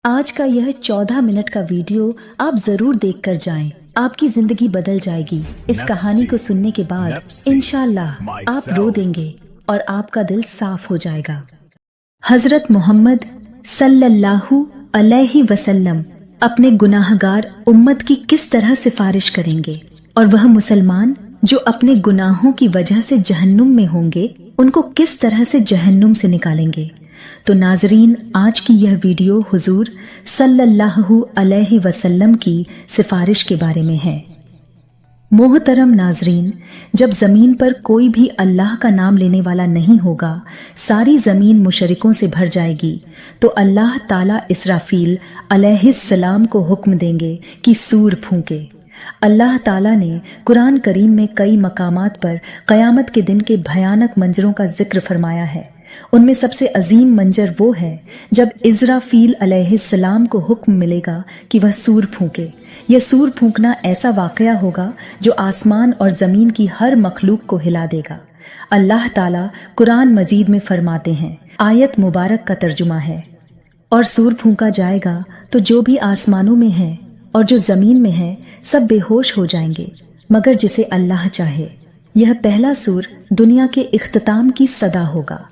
आज का यह 14 मिनट का वीडियो आप जरूर देखकर जाएं। आपकी जिंदगी बदल जाएगी। इस कहानी को सुनने के बाद इंशाअल्लाह आप रो देंगे और आपका दिल साफ हो जाएगा। हजरत मोहम्मद सल्लल्लाहु अलैहि वसल्लम अपने गुनाहगार उम्मत की किस तरह सिफारिश करेंगे और वह मुसलमान जो अपने गुनाहों की वजह से जहन्नुम में होंगे उनको किस तरह से जहन्नुम से निकालेंगे। तो नाजरीन, आज की यह वीडियो हुजूर सल्लल्लाहु अलैहि वसल्लम की सिफारिश के बारे में है। मोहतरम नाजरीन, जब जमीन पर कोई भी अल्लाह का नाम लेने वाला नहीं होगा, सारी जमीन मुशरिकों से भर जाएगी, तो अल्लाह ताला इसराफील अलैहिस्सलाम को हुक्म देंगे कि सूर फूंके। अल्लाह ताला ने कुरान करीम में कई मकामात पर क़यामत के दिन के भयानक मंजरों का जिक्र फरमाया है। उनमें सबसे अजीम मंजर वो है जब इज़राफील अलैहिस्सलाम को हुक्म मिलेगा कि वह सूर फूंके। यह सूर फूंकना ऐसा वाक़या होगा जो आसमान और ज़मीन की हर मखलूक को हिला देगा। अल्लाह ताला कुरान मजीद में फरमाते हैं, आयत मुबारक का तर्जुमा है, और सूर फूंका जाएगा तो जो भी आसमानों में है और जो ज़मीन में है सब बेहोश हो जाएंगे मगर जिसे अल्लाह चाहे। यह पहला सूर दुनिया के इख्तिताम की सदा होगा।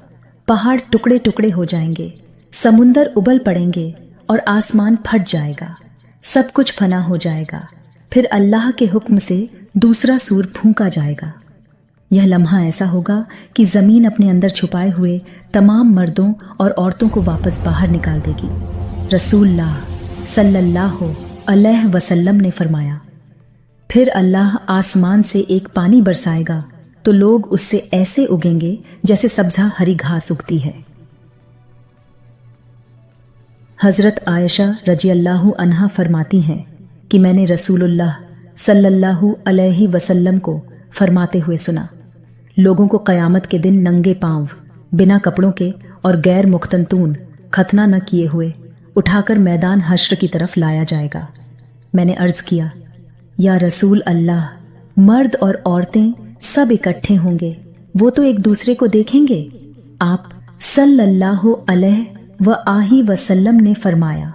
पहाड़ टुकड़े टुकड़े हो जाएंगे, समुंदर उबल पड़ेंगे और आसमान फट जाएगा, सब कुछ फना हो जाएगा। फिर अल्लाह के हुक्म से दूसरा सूर फूंका जाएगा। यह लम्हा ऐसा होगा कि जमीन अपने अंदर छुपाए हुए तमाम मर्दों और औरतों को वापस बाहर निकाल देगी। रसूलुल्लाह सल्लल्लाहु अलैहि वसल्लम ने फरमाया, फिर अल्लाह आसमान से एक पानी बरसाएगा तो लोग उससे ऐसे उगेंगे जैसे सब्जा हरी घास उगती है। हजरत आयशा रज़ियल्लाहु अन्हा फरमाती हैं कि मैंने रसूलुल्लाह सल्लल्लाहु अलैहि वसल्लम को फरमाते हुए सुना, लोगों को क़यामत के दिन नंगे पांव, बिना कपड़ों के और गैर मुख्तनतून, खतना न किए हुए उठाकर मैदान हश्र की तरफ लाया जाएगा। मैंने अर्ज किया, या रसूल अल्लाह, मर्द और औरतें सब इकट्ठे होंगे, वो तो एक दूसरे को देखेंगे। आप सल्लल्लाहु अलैहि वसल्लम ने फरमाया,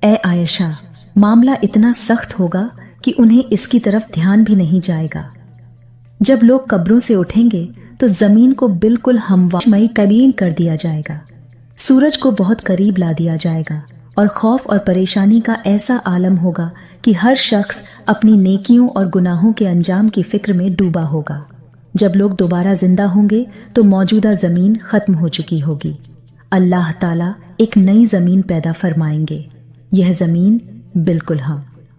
ए आयशा, मामला इतना सख्त होगा कि उन्हें इसकी तरफ ध्यान भी नहीं जाएगा। जब लोग कब्रों से उठेंगे तो जमीन को बिल्कुल हमवामई करीन कर दिया जाएगा, सूरज को बहुत करीब ला दिया जाएगा और खौफ और परेशानी का ऐसा आलम होगा कि हर शख्स अपनी नेकियों और गुनाहों के अंजाम की फिक्र में डूबा होगा। जब लोग दोबारा जिंदा होंगे तो मौजूदा जमीन खत्म हो चुकी होगी। अल्लाह ताला एक नई जमीन पैदा फरमाएंगे। यह जमीन बिल्कुल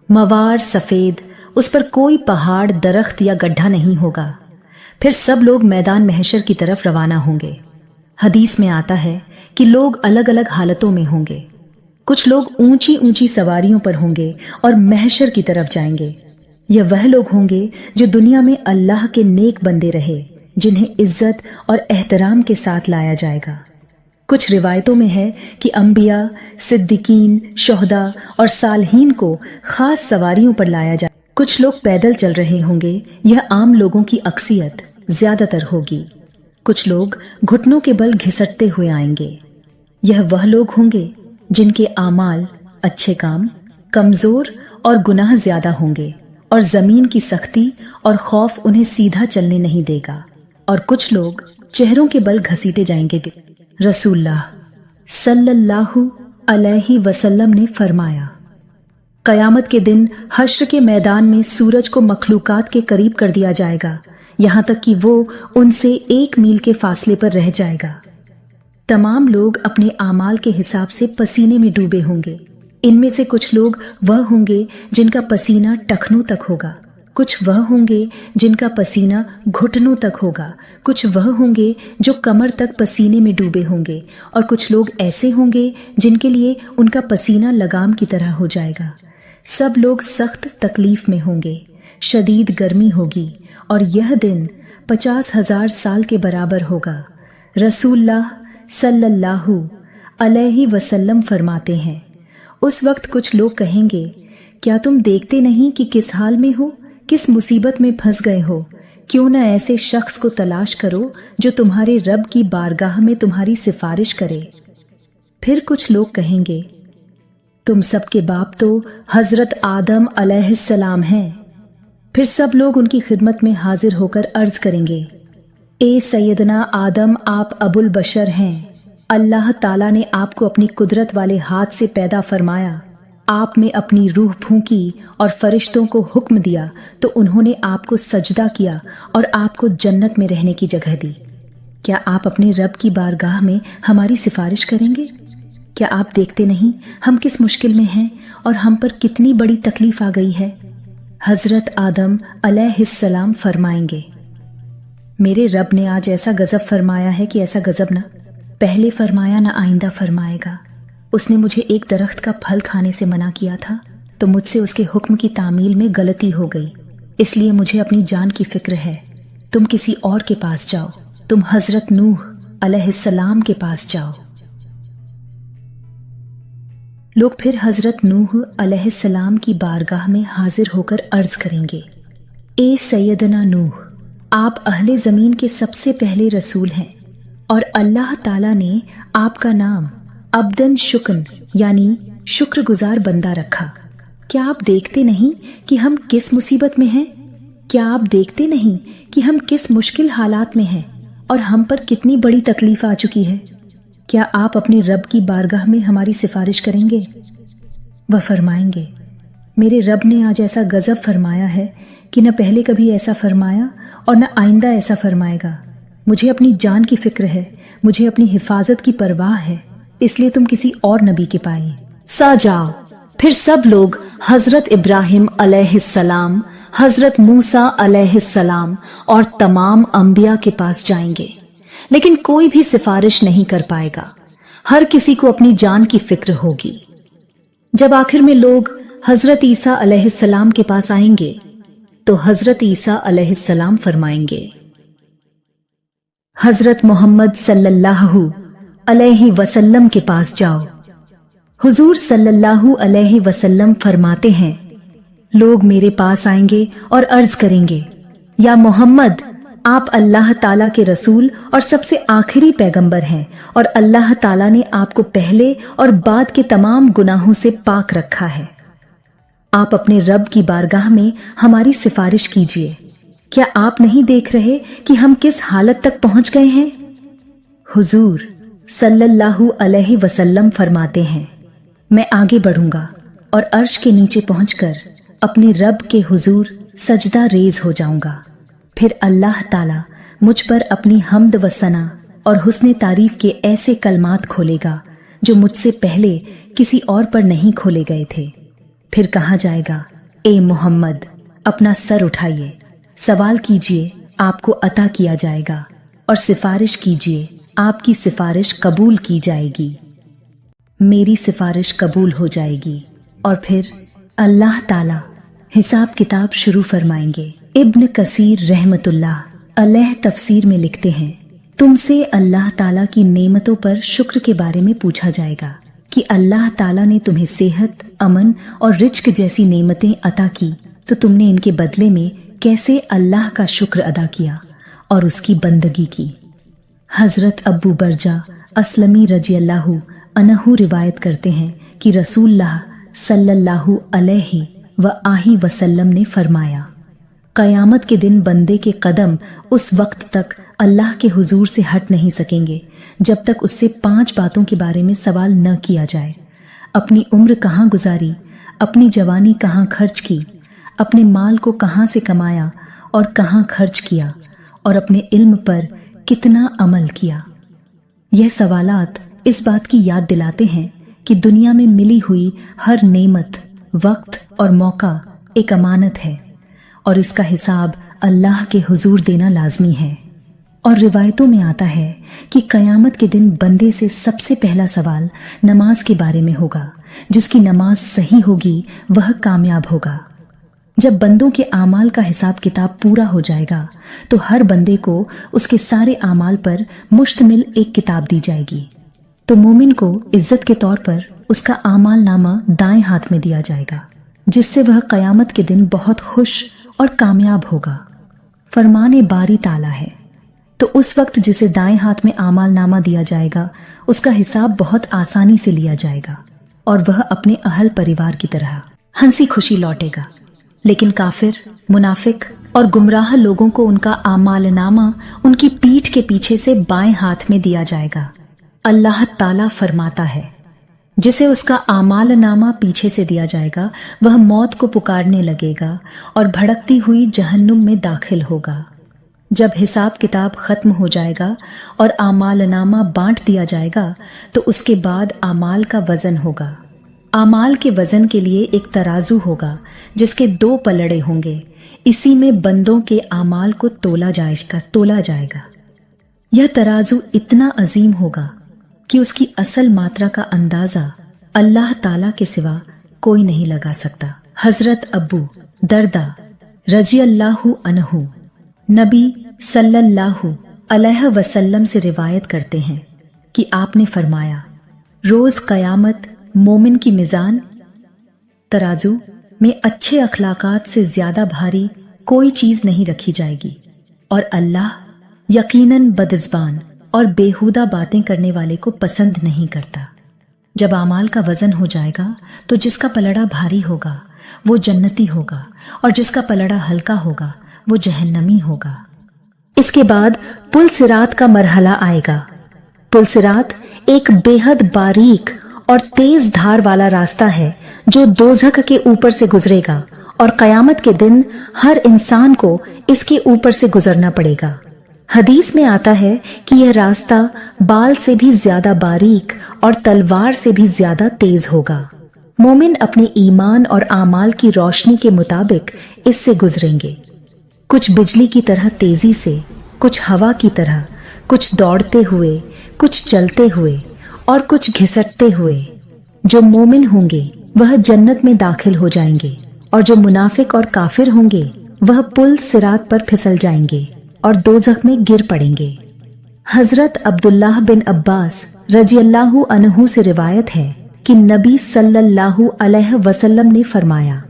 मवार सफेद, उस पर कोई पहाड़, दरख्त या गड्ढा नहीं होगा। फिर सब लोग मैदान महशर की तरफ रवाना होंगे। हदीस में आता है कि लोग अलग अलग हालतों में होंगे। कुछ लोग ऊंची ऊंची सवारियों पर होंगे और महशर की तरफ जाएंगे। यह वह लोग होंगे जो दुनिया में अल्लाह के नेक बंदे रहे, जिन्हें इज्जत और एहतराम के साथ लाया जाएगा। कुछ रिवायतों में है कि अंबिया, सिद्दीकीन, शोहदा और सालहीन को खास सवारियों पर लाया जाए। कुछ लोग पैदल चल रहे होंगे। यह आम लोगों की अक्सियत ज्यादातर होगी। कुछ लोग घुटनों के बल घिसटते हुए आएंगे। यह वह लोग होंगे जिनके आमाल, अच्छे काम, कमजोर और गुनाह ज्यादा होंगे और जमीन की सख्ती और खौफ उन्हें सीधा चलने नहीं देगा। और कुछ लोग चेहरों के बल घसीटे जाएंगे। रसूलुल्लाह सल्लल्लाहु अलैहि वसल्लम ने फरमाया, कयामत के दिन हश्र के मैदान में सूरज को मखलूकात के करीब कर दिया जाएगा, यहाँ तक कि वो उनसे 1 मील के फासले पर रह जाएगा। तमाम लोग अपने आमाल के हिसाब से पसीने में डूबे होंगे। इनमें से कुछ लोग वह होंगे जिनका पसीना टखनों तक होगा, कुछ वह होंगे जिनका पसीना घुटनों तक होगा, कुछ वह होंगे जो कमर तक पसीने में डूबे होंगे और कुछ लोग ऐसे होंगे जिनके लिए उनका पसीना लगाम की तरह हो जाएगा। सब लोग सख्त तकलीफ में होंगे, शदीद गर्मी होगी और यह दिन 50,000 साल के बराबर होगा। रसूलुल्लाह सल्लल्लाहु अलैहि वसल्लम फरमाते हैं, उस वक्त कुछ लोग कहेंगे, क्या तुम देखते नहीं कि किस हाल में हो, किस मुसीबत में फंस गए हो? क्यों न ऐसे शख्स को तलाश करो जो तुम्हारे रब की बारगाह में तुम्हारी सिफारिश करे। फिर कुछ लोग कहेंगे, तुम सबके बाप तो हजरत आदम अलैहिस्सलाम हैं। फिर सब लोग उनकी खिदमत में हाजिर होकर अर्ज करेंगे, ए सैयदना आदम, आप अबुल बशर हैं। अल्लाह ताला ने आपको अपनी कुदरत वाले हाथ से पैदा फरमाया, आप में अपनी रूह फूंकी और फरिश्तों को हुक्म दिया तो उन्होंने आपको सजदा किया और आपको जन्नत में रहने की जगह दी। क्या आप अपने रब की बारगाह में हमारी सिफारिश करेंगे? क्या आप देखते नहीं हम किस मुश्किल में हैं और हम पर कितनी बड़ी तकलीफ आ गई है? हजरत आदम अलैहिस्सलाम फरमाएंगे, मेरे रब ने आज ऐसा गजब फरमाया है कि ऐसा गजब ना पहले फरमाया ना आइंदा फरमाएगा। उसने मुझे एक दरख्त का फल खाने से मना किया था तो मुझसे उसके हुक्म की तामील में गलती हो गई, इसलिए मुझे अपनी जान की फिक्र है। तुम किसी और के पास जाओ, तुम हजरत नूह अलैहिस्सलाम के पास जाओ। लोग फिर हजरत नूह अलैहिस्सलाम की बारगाह में हाजिर होकर अर्ज करेंगे, ए सैयदना नूह, आप अहले जमीन के सबसे पहले रसूल हैं और अल्लाह ताला ने आपका नाम अब्दन शुक्न यानी शुक्रगुजार बंदा रखा। क्या आप देखते नहीं कि हम किस मुसीबत में हैं? क्या आप देखते नहीं कि हम किस मुश्किल हालात में हैं और हम पर कितनी बड़ी तकलीफ आ चुकी है? क्या आप अपने रब की बारगाह में हमारी सिफारिश करेंगे? वह फरमाएंगे, मेरे रब ने आज ऐसा गजब फरमाया है कि न पहले कभी ऐसा फरमाया और न आइंदा ऐसा फरमाएगा। मुझे अपनी जान की फिक्र है, मुझे अपनी हिफाजत की परवाह है, इसलिए तुम किसी और नबी के पाए सा जाओ। फिर सब लोग हजरत इब्राहिम अलैहिस्सलाम, हजरत मूसा अलैहिस्सलाम और तमाम अंबिया के पास जाएंगे, लेकिन कोई भी सिफारिश नहीं कर पाएगा। हर किसी को अपनी जान की फिक्र होगी। जब आखिर में लोग हजरत ईसा अलैहिस्सलाम के पास आएंगे तो हजरत ईसा अलैहिस्सलाम फरमाएंगे, हजरत मोहम्मद सल्लल्लाहु अलैहि वसल्लम के पास जाओ। हुजूर सल्लल्लाहु अलैहि वसल्लम फरमाते हैं, लोग मेरे पास आएंगे और अर्ज करेंगे, या मोहम्मद, आप अल्लाह ताला के रसूल और सबसे आखिरी पैगंबर हैं और अल्लाह ताला ने आपको पहले और बाद के तमाम गुनाहों से पाक रखा है। आप अपने रब की बारगाह में हमारी सिफारिश कीजिए। क्या आप नहीं देख रहे कि हम किस हालत तक पहुंच गए हैं? हुजूर सल्लल्लाहु अलैहि वसल्लम फरमाते हैं, मैं आगे बढ़ूंगा और अर्श के नीचे पहुंचकर अपने रब के हुजूर सजदा रेज हो जाऊंगा। फिर अल्लाह ताला मुझ पर अपनी हम्द व सना और हुस्ने तारीफ के ऐसे कलमात खोलेगा जो मुझसे पहले किसी और पर नहीं खोले गए थे। फिर कहा जाएगा, ए मोहम्मद, अपना सर उठाइए, सवाल कीजिए, आपको अता किया जाएगा, और सिफारिश कीजिए, आपकी सिफारिश कबूल की जाएगी। मेरी सिफारिश कबूल हो जाएगी और फिर अल्लाह ताला हिसाब किताब शुरू फरमाएंगे। इब्न कसीर रहमतुल्लाह अलैह तफसीर में लिखते हैं, तुमसे अल्लाह ताला की नेमतों पर शुक्र के बारे में पूछा जाएगा कि अल्लाह ताला ने तुम्हें सेहत, अमन और रिज्क जैसी नेमतें अता की तो तुमने इनके बदले में कैसे अल्लाह का शुक्र अदा किया और उसकी बंदगी की। हजरत अब्बू बरजा असलमी रज़ियल्लाहु अन्हु रिवायत करते हैं कि रसूलुल्लाह सल्लल्लाहु अलैहि व आहि वसल्लम ने फरमाया, कयामत के दिन बंदे के कदम उस वक्त तक अल्लाह के हुजूर से हट नहीं सकेंगे जब तक उससे 5 बातों के बारे में सवाल न किया जाए। अपनी उम्र कहाँ गुजारी, अपनी जवानी कहाँ खर्च की, अपने माल को कहाँ से कमाया और कहाँ खर्च किया, और अपने इल्म पर कितना अमल किया। यह सवालात इस बात की याद दिलाते हैं कि दुनिया में मिली हुई हर नेमत, वक्त और मौका एक अमानत है और इसका हिसाब अल्लाह के हुजूर देना लाजमी है। और रिवायतों में आता है कि कयामत के दिन बंदे से सबसे पहला सवाल नमाज के बारे में होगा। जिसकी नमाज सही होगी वह कामयाब होगा। जब बंदों के आमाल का हिसाब किताब पूरा हो जाएगा तो हर बंदे को उसके सारे आमाल पर मुश्तमिल एक किताब दी जाएगी। तो मोमिन को इज्जत के तौर पर उसका आमाल नामा दाएं हाथ में दिया जाएगा, जिससे वह कयामत के दिन बहुत खुश और कामयाब होगा। फरमाने बारी ताला है, तो उस वक्त जिसे दाएं हाथ में आमाल नामा दिया जाएगा उसका हिसाब बहुत आसानी से लिया जाएगा। और वह अपने अहल परिवार की तरह हंसी खुशी लौटेगा। लेकिन काफिर, मुनाफिक और गुमराह लोगों को उनका आमालनामा उनकी पीठ के पीछे से बाएं हाथ में दिया जाएगा। अल्लाह ताला फरमाता है, जिसे उसका आमालनामा पीछे से दिया जाएगा वह मौत को पुकारने लगेगा और भड़कती हुई जहन्नुम में दाखिल होगा। जब हिसाब किताब खत्म हो जाएगा और आमालनामा बांट दिया जाएगा तो उसके बाद आमाल का वजन होगा। आमाल के वजन के लिए एक तराजू होगा जिसके 2 पलड़े होंगे। इसी में बंदों के आमाल को तोला जाएगा। यह तराजू इतना अजीम होगा कि उसकी असल मात्रा का अंदाजा अल्लाह ताला के सिवा कोई नहीं लगा सकता। हजरत अबू दरदा रजी अल्लाहु अन्हु नबी सल्लल्लाहु अलैहि वसल्लम से रिवायत करते हैं कि आपने फरमाया, रोज कयामत मोमिन की मिजान तराजू में अच्छे अखलाकात से ज्यादा भारी कोई चीज नहीं रखी जाएगी और अल्लाह यकीनन बदज़बान और बेहुदा बातें करने वाले को पसंद नहीं करता। जब आमाल का वजन हो जाएगा तो जिसका पलड़ा भारी होगा वो जन्नती होगा और जिसका पलड़ा हल्का होगा वो जहन्नमी होगा। इसके बाद पुल सिरात का मरहला आएगा। पुल सिरात एक बेहद बारीक और तेज धार वाला रास्ता है जो दोज़ख के ऊपर से गुजरेगा और कयामत के दिन हर इंसान को इसके ऊपर से गुजरना पड़ेगा। हदीस में आता है कि यह रास्ता बाल से भी ज्यादा बारीक और तलवार से भी ज्यादा तेज होगा। मोमिन अपने ईमान और आमाल की रोशनी के मुताबिक इससे गुजरेंगे, कुछ बिजली की तरह तेजी से, कुछ हवा की तरह, कुछ दौड़ते हुए, कुछ चलते हुए और कुछ घिसटते हुए। जो मोमिन होंगे वह जन्नत में दाखिल हो जाएंगे और जो मुनाफिक और काफिर होंगे वह पुल सिरात पर फिसल जाएंगे और दोज़ख में गिर पड़ेंगे। हजरत अब्दुल्लाह बिन अब्बास रजी अल्लाहु अन्हु से रिवायत है कि नबी सल्लल्लाहु अलैहि वसल्लम ने फरमाया,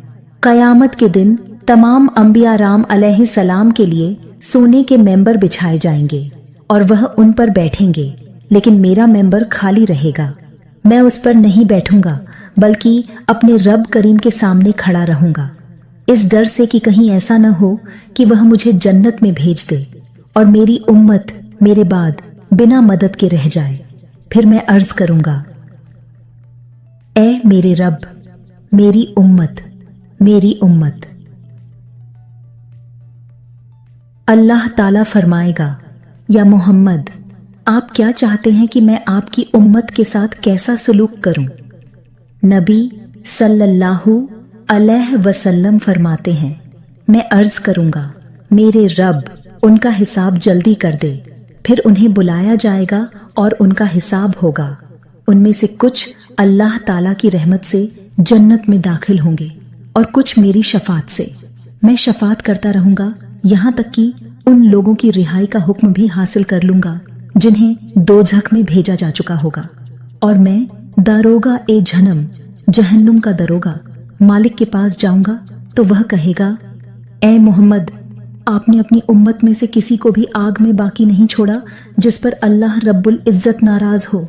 कयामत के दिन तमाम अंबिया राम अलैहि सलाम के लिए सोने के मेंबर बिछाए जाएंगे और वह उन पर बैठेंगे, लेकिन मेरा मेंबर खाली रहेगा। मैं उस पर नहीं बैठूंगा बल्कि अपने रब करीम के सामने खड़ा रहूंगा, इस डर से कि कहीं ऐसा न हो कि वह मुझे जन्नत में भेज दे और मेरी उम्मत मेरे बाद बिना मदद के रह जाए। फिर मैं अर्ज करूंगा, ए मेरे रब, मेरी उम्मत, मेरी उम्मत। अल्लाह ताला फरमाएगा, या मोहम्मद, आप क्या चाहते हैं कि मैं आपकी उम्मत के साथ कैसा सलूक करूं? नबी सल्लल्लाहु अलैहि वसल्लम फरमाते हैं, मैं अर्ज करूंगा, मेरे रब, उनका हिसाब जल्दी कर दे। फिर उन्हें बुलाया जाएगा और उनका हिसाब होगा। उनमें से कुछ अल्लाह ताला की रहमत से जन्नत में दाखिल होंगे और कुछ मेरी शफात से। मैं शफात करता रहूंगा यहाँ तक कि उन लोगों की रिहाई का हुक्म भी हासिल कर लूंगा जिन्हें दोज़ख में भेजा जा चुका होगा। और मैं दारोगा ए जहन्नम, जहन्नुम का दरोगा, मालिक के पास जाऊंगा तो वह कहेगा, ए मोहम्मद, आपने अपनी उम्मत में से किसी को भी आग में बाकी नहीं छोड़ा जिस पर अल्लाह रब्बुल इज्जत नाराज हो।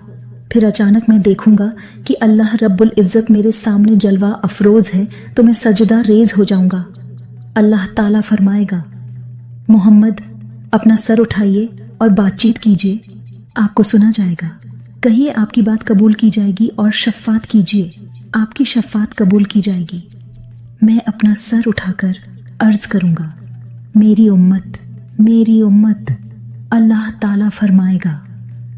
फिर अचानक मैं देखूंगा कि अल्लाह रब्बुल इज्जत मेरे सामने जलवा अफरोज है तो मैं सजदा रेज हो जाऊंगा। अल्लाह ताला फरमाएगा, मोहम्मद, अपना सर उठाइए और बातचीत कीजिए, आपको सुना जाएगा। कहिए आपकी बात कबूल की जाएगी और शफ़ात कीजिए, आपकी शफ़ात कबूल की जाएगी। मैं अपना सर उठाकर अर्ज करूंगा, मेरी उम्मत, मेरी उम्मत। अल्लाह ताला फरमाएगा,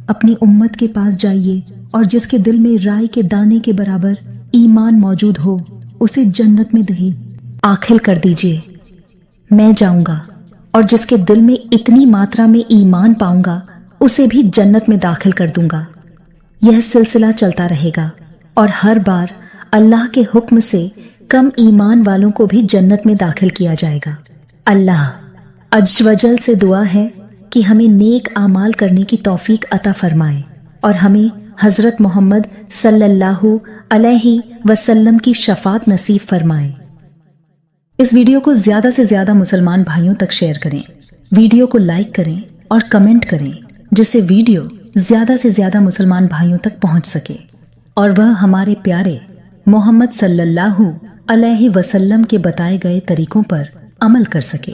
अपनी उम्मत के पास जाइए और जिसके दिल में राई के दाने के बराबर ईमान मौजूद हो उसे जन्नत में दाखिल कर दीजिए। मैं जाऊंगा और जिसके दिल में इतनी मात्रा में ईमान पाऊंगा उसे भी जन्नत में दाखिल कर दूंगा। यह सिलसिला चलता रहेगा और हर बार अल्लाह के हुक्म से कम ईमान वालों को भी जन्नत में दाखिल किया जाएगा। अल्लाह अज्वजल से दुआ है कि हमें नेक आमाल करने की तौफीक अता फरमाए और हमें हजरत मोहम्मद सल्लल्लाहु अलैहि वसल्लम की शफात नसीब फरमाए। इस वीडियो को ज्यादा से ज्यादा मुसलमान भाइयों तक शेयर करें, वीडियो को लाइक करें और कमेंट करें जिससे वीडियो ज्यादा से ज्यादा मुसलमान भाइयों तक पहुंच सके। اور وہ ہمارے پیارے محمد صلی اللہ علیہ وسلم کے بتائے گئے طریقوں پر عمل کر سکے۔